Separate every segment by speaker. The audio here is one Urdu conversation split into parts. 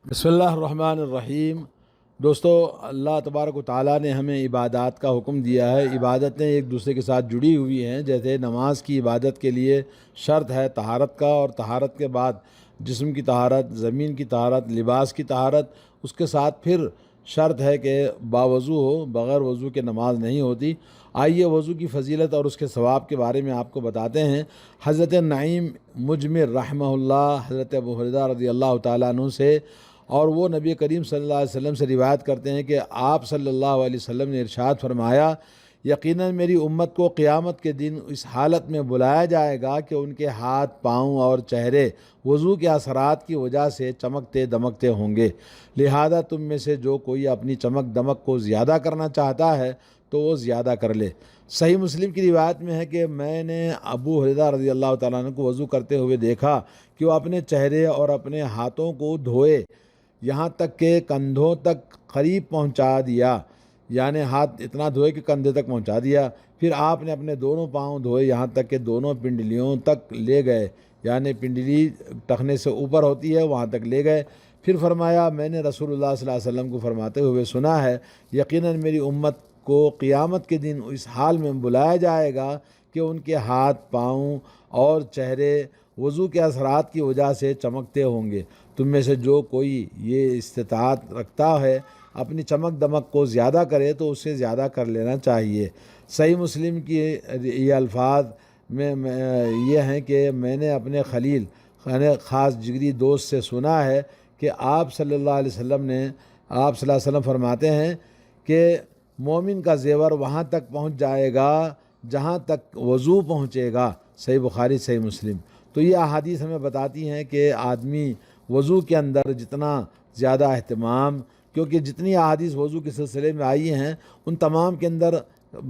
Speaker 1: بسم اللہ الرحمن الرحیم۔ دوستو، اللہ تبارک و تعالیٰ نے ہمیں عبادات کا حکم دیا ہے۔ عبادتیں ایک دوسرے کے ساتھ جڑی ہوئی ہیں۔ جیسے نماز کی عبادت کے لیے شرط ہے طہارت کا، اور طہارت کے بعد جسم کی طہارت، زمین کی طہارت، لباس کی طہارت، اس کے ساتھ پھر شرط ہے کہ باوضو ہو، بغیر وضو کے نماز نہیں ہوتی۔ آئیے وضو کی فضیلت اور اس کے ثواب کے بارے میں آپ کو بتاتے ہیں۔ حضرت نعیم مجمر رحمہ اللہ حضرت ابو ہریرہ رضی اللہ تعالیٰ عنہ سے، اور وہ نبی کریم صلی اللہ علیہ وسلم سے روایت کرتے ہیں کہ آپ صلی اللہ علیہ وسلم نے ارشاد فرمایا، یقیناً میری امت کو قیامت کے دن اس حالت میں بلایا جائے گا کہ ان کے ہاتھ، پاؤں اور چہرے وضو کے اثرات کی وجہ سے چمکتے دمکتے ہوں گے، لہذا تم میں سے جو کوئی اپنی چمک دمک کو زیادہ کرنا چاہتا ہے تو وہ زیادہ کر لے۔ صحیح مسلم کی روایت میں ہے کہ میں نے ابو ہریرہ رضی اللہ تعالیٰ عنہ کو وضو کرتے ہوئے دیکھا کہ وہ اپنے چہرے اور اپنے ہاتھوں کو دھوئے یہاں تک کہ کندھوں تک قریب پہنچا دیا، یعنی ہاتھ اتنا دھوئے کہ کندھے تک پہنچا دیا۔ پھر آپ نے اپنے دونوں پاؤں دھوئے یہاں تک کہ دونوں پنڈلیوں تک لے گئے، یعنی پنڈلی ٹخنے سے اوپر ہوتی ہے وہاں تک لے گئے۔ پھر فرمایا، میں نے رسول اللہ صلی اللہ علیہ وسلم کو فرماتے ہوئے سنا ہے، یقیناً میری امت کو قیامت کے دن اس حال میں بلایا جائے گا کہ ان کے ہاتھ، پاؤں اور چہرے وضو کے اثرات کی وجہ سے چمکتے ہوں گے۔ تم میں سے جو کوئی یہ استطاعت رکھتا ہے اپنی چمک دمک کو زیادہ کرے تو اسے زیادہ کر لینا چاہیے۔ صحیح مسلم کی یہ الفاظ میں یہ ہیں کہ میں نے اپنے خلیل خاص جگری دوست سے سنا ہے کہ آپ صلی اللہ علیہ وسلم فرماتے ہیں کہ مومن کا زیور وہاں تک پہنچ جائے گا جہاں تک وضو پہنچے گا۔ صحیح بخاری، صحیح مسلم۔ تو یہ احادیث ہمیں بتاتی ہیں کہ آدمی وضو کے اندر جتنا زیادہ اہتمام، کیونکہ جتنی احادیث وضو کے سلسلے میں آئی ہیں ان تمام کے اندر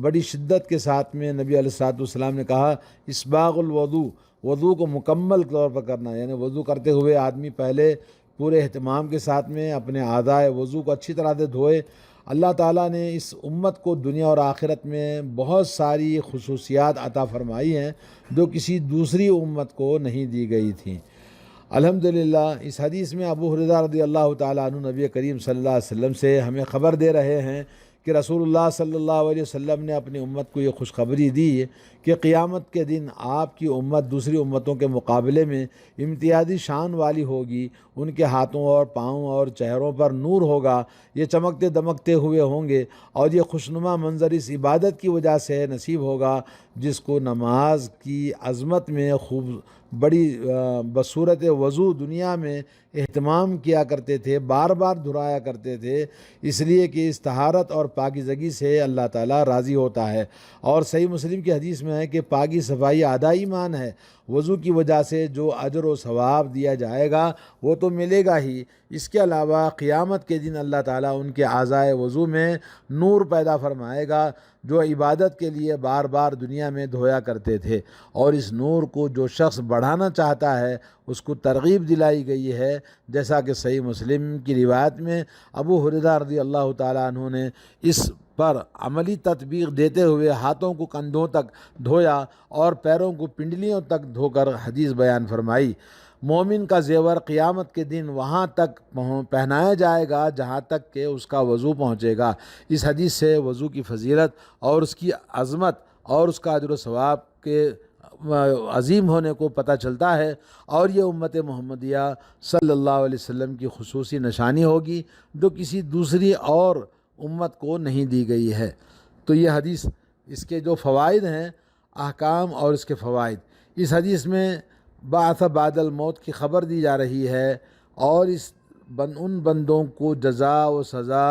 Speaker 1: بڑی شدت کے ساتھ میں نبی علیہ الصلوۃ والسلام نے کہا، اسباغ الوضو، وضو کو مکمل طور پر کرنا، یعنی وضو کرتے ہوئے آدمی پہلے پورے اہتمام کے ساتھ میں اپنے اعضائے وضو کو اچھی طرح سے دھوئے۔ اللہ تعالیٰ نے اس امت کو دنیا اور آخرت میں بہت ساری خصوصیات عطا فرمائی ہیں جو کسی دوسری امت کو نہیں دی گئی تھیں۔ الحمدللہ، اس حدیث میں ابو ہریرہ رضی اللہ تعالیٰ عنہ نبی کریم صلی اللہ علیہ وسلم سے ہمیں خبر دے رہے ہیں کہ رسول اللہ صلی اللہ علیہ وسلم نے اپنی امت کو یہ خوشخبری دی کہ قیامت کے دن آپ کی امت دوسری امتوں کے مقابلے میں امتیازی شان والی ہوگی۔ ان کے ہاتھوں اور پاؤں اور چہروں پر نور ہوگا، یہ چمکتے دمکتے ہوئے ہوں گے، اور یہ خوشنما منظر اس عبادت کی وجہ سے نصیب ہوگا جس کو نماز کی عظمت میں خوب بڑی بصورت وضو دنیا میں اہتمام کیا کرتے تھے، بار بار دہرایا کرتے تھے، اس لیے کہ اس طہارت اور پاکیزگی سے اللہ تعالیٰ راضی ہوتا ہے۔ اور صحیح مسلم کی حدیث میں ہے کہ پاکی صفائی آدھا ایمان ہے۔ وضو کی وجہ سے جو اجر و ثواب دیا جائے گا وہ تو ملے گا ہی، اس کے علاوہ قیامت کے دن اللہ تعالیٰ ان کے اعضائے وضو میں نور پیدا فرمائے گا جو عبادت کے لیے بار بار دنیا میں دھویا کرتے تھے، اور اس نور کو جو شخص بڑھانا چاہتا ہے اس کو ترغیب دلائی گئی ہے، جیسا کہ صحیح مسلم کی روایت میں ابو ہریرہ رضی اللہ تعالیٰ عنہ نے اس پر عملی تطبیق دیتے ہوئے ہاتھوں کو کندھوں تک دھویا اور پیروں کو پنڈلیوں تک دھو کر حدیث بیان فرمائی۔ مومن کا زیور قیامت کے دن وہاں تک پہنایا جائے گا جہاں تک کہ اس کا وضو پہنچے گا۔ اس حدیث سے وضو کی فضیلت اور اس کی عظمت اور اس کا اجر و ثواب کے عظیم ہونے کو پتہ چلتا ہے، اور یہ امت محمدیہ صلی اللہ علیہ وسلم کی خصوصی نشانی ہوگی جو کسی دوسری اور امت کو نہیں دی گئی ہے۔ تو یہ حدیث، اس کے جو فوائد ہیں، احکام اور اس کے فوائد، اس حدیث میں بعث بعد الموت کی خبر دی جا رہی ہے، اور ان بندوں کو جزا و سزا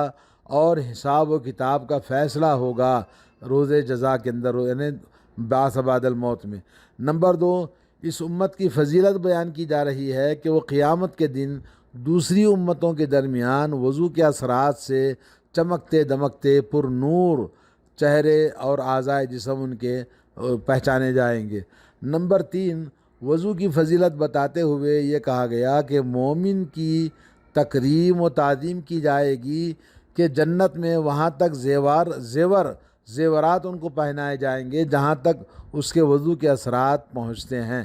Speaker 1: اور حساب و کتاب کا فیصلہ ہوگا روز جزا کے اندر، یعنی بعث بعد الموت میں۔ نمبر 2، اس امت کی فضیلت بیان کی جا رہی ہے کہ وہ قیامت کے دن دوسری امتوں کے درمیان وضو کے اثرات سے چمکتے دمکتے پر نور چہرے اور اعضائے جسم ان کے پہچانے جائیں گے۔ نمبر 3، وضو کی فضیلت بتاتے ہوئے یہ کہا گیا کہ مومن کی تکریم و تعظیم کی جائے گی کہ جنت میں وہاں تک زیورات ان کو پہنائے جائیں گے جہاں تک اس کے وضو کے اثرات پہنچتے ہیں۔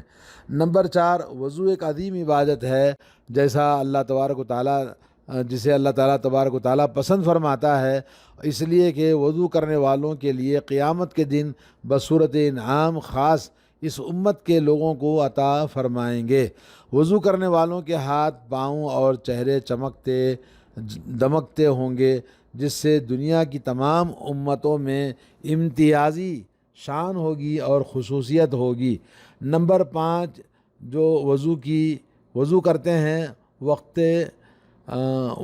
Speaker 1: نمبر 4، وضو ایک عظیم عبادت ہے، جیسا اللہ تبارک و تعالیٰ جسے اللہ تعالیٰ تبارک و تعالیٰ پسند فرماتا ہے، اس لیے کہ وضو کرنے والوں کے لیے قیامت کے دن بصورت انعام خاص اس امت کے لوگوں کو عطا فرمائیں گے۔ وضو کرنے والوں کے ہاتھ، پاؤں اور چہرے چمکتے دمکتے ہوں گے، جس سے دنیا کی تمام امتوں میں امتیازی شان ہوگی اور خصوصیت ہوگی۔ نمبر 5، جو وضو کرتے ہیں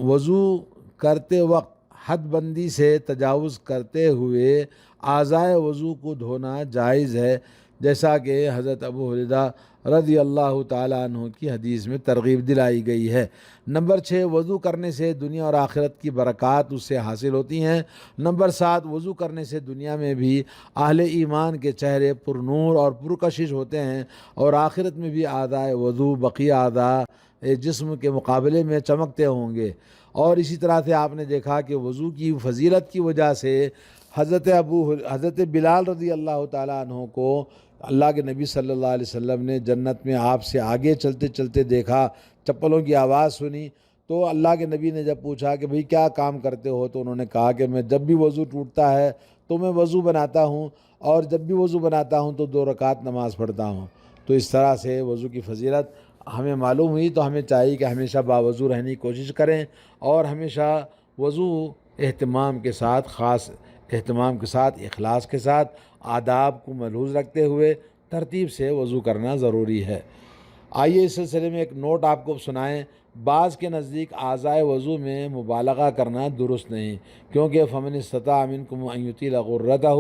Speaker 1: وضو کرتے وقت حد بندی سے تجاوز کرتے ہوئے اعضائے وضو کو دھونا جائز ہے، جیسا کہ حضرت ابو ہریرہ رضی اللہ تعالیٰ عنہ کی حدیث میں ترغیب دلائی گئی ہے۔ نمبر 6، وضو کرنے سے دنیا اور آخرت کی برکات اس سے حاصل ہوتی ہیں۔ نمبر 7، وضو کرنے سے دنیا میں بھی اہل ایمان کے چہرے پر نور اور پرکشش ہوتے ہیں، اور آخرت میں بھی اعضائے وضو بقیہ اعضاء جسم کے مقابلے میں چمکتے ہوں گے۔ اور اسی طرح سے آپ نے دیکھا کہ وضو کی فضیلت کی وجہ سے حضرت بلال رضی اللہ تعالیٰ عنہ کو اللہ کے نبی صلی اللہ علیہ وسلم نے جنت میں آپ سے آگے چلتے چلتے دیکھا، چپلوں کی آواز سنی، تو اللہ کے نبی نے جب پوچھا کہ بھئی کیا کام کرتے ہو، تو انہوں نے کہا کہ میں جب بھی وضو ٹوٹتا ہے تو میں وضو بناتا ہوں، اور جب بھی وضو بناتا ہوں تو 2 رکعت نماز پڑھتا ہوں۔ تو اس طرح سے وضو کی فضیلت ہمیں معلوم ہوئی، تو ہمیں چاہیے کہ ہمیشہ باوضو رہنے کی کوشش کریں، اور ہمیشہ وضو اہتمام کے ساتھ، خاص اہتمام کے ساتھ، اخلاص کے ساتھ، آداب کو ملحوظ رکھتے ہوئے ترتیب سے وضو کرنا ضروری ہے۔ آئیے اس سلسلے میں ایک نوٹ آپ کو سنائیں۔ بعض کے نزدیک اعضائے وضو میں مبالغہ کرنا درست نہیں، کیونکہ فمن استطاع منکم ان یطیل غرتہ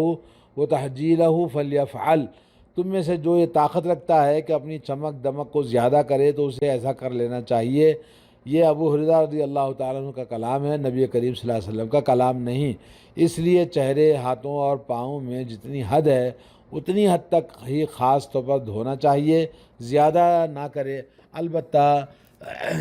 Speaker 1: وتحجیلہ فلیفعل، تم میں سے جو یہ طاقت رکھتا ہے کہ اپنی چمک دمک کو زیادہ کرے تو اسے ایسا کر لینا چاہیے۔ یہ ابو ہریرہ رضی اللہ تعالیٰ عنہ کا کلام ہے، نبی کریم صلی اللہ علیہ وسلم کا کلام نہیں۔ اس لیے چہرے، ہاتھوں اور پاؤں میں جتنی حد ہے اتنی حد تک ہی خاص طور پر دھونا چاہیے، زیادہ نہ کرے۔ البتہ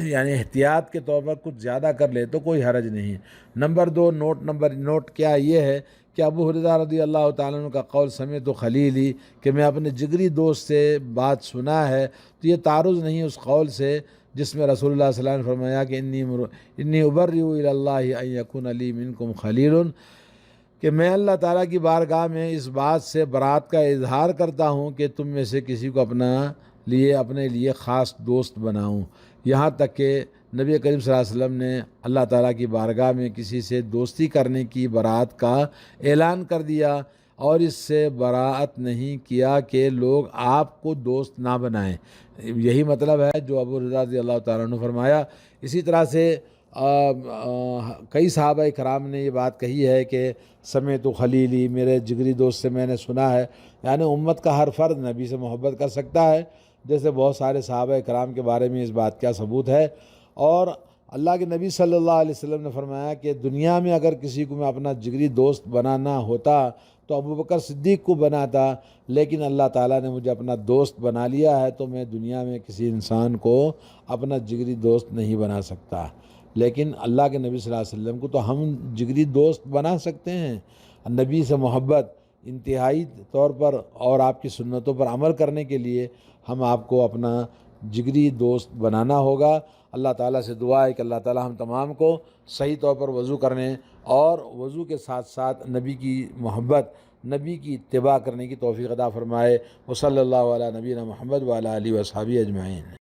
Speaker 1: یعنی احتیاط کے طور پر کچھ زیادہ کر لے تو کوئی حرج نہیں۔ نمبر 2، نوٹ کیا یہ ہے کہ ابو ہریرہ رضی اللہ تعالیٰ عنہ کا قول سمعت خلیلی، کہ میں اپنے جگری دوست سے بات سنا ہے، تو یہ تعارض نہیں اس قول سے جس میں رسول اللہ صلی اللہ علیہ وسلم نے فرمایا کہ انی ابرئ الی اللہ ان یکون لی منکم خلیل، کہ میں اللہ تعالیٰ کی بارگاہ میں اس بات سے برات کا اظہار کرتا ہوں کہ تم میں سے کسی کو اپنے لیے خاص دوست بناؤں۔ یہاں تک کہ نبی کریم صلی اللہ علیہ وسلم نے اللہ تعالیٰ کی بارگاہ میں کسی سے دوستی کرنے کی برات کا اعلان کر دیا، اور اس سے براعت نہیں کیا کہ لوگ آپ کو دوست نہ بنائیں۔ یہی مطلب ہے جو ابو ہریرہ رضی اللہ تعالیٰ عنہ فرمایا۔ اسی طرح سے کئی صحابہ کرام نے یہ بات کہی ہے کہ سمعت خلیلی، میرے جگری دوست سے میں نے سنا ہے، یعنی امت کا ہر فرد نبی سے محبت کر سکتا ہے، جیسے بہت سارے صحابہ کرام کے بارے میں اس بات کا ثبوت ہے۔ اور اللہ کے نبی صلی اللہ علیہ وسلم نے فرمایا کہ دنیا میں اگر کسی کو میں اپنا جگری دوست بنانا ہوتا تو ابو بکر صدیق کو بناتا، لیکن اللہ تعالیٰ نے مجھے اپنا دوست بنا لیا ہے، تو میں دنیا میں کسی انسان کو اپنا جگری دوست نہیں بنا سکتا، لیکن اللہ کے نبی صلی اللہ علیہ وسلم کو تو ہم جگری دوست بنا سکتے ہیں۔ نبی سے محبت انتہائی طور پر اور آپ کی سنتوں پر عمل کرنے کے لیے ہم آپ کو اپنا جگری دوست بنانا ہوگا۔ اللہ تعالیٰ سے دعا ہے کہ اللہ تعالیٰ ہم تمام کو صحیح طور پر وضو کرنے اور وضو کے ساتھ ساتھ نبی کی محبت، نبی کی اتباع کرنے کی توفیق عطا فرمائے۔ وصلی اللہ علی نبینا محمد وعلی آلہ وصحبہ اجمعین۔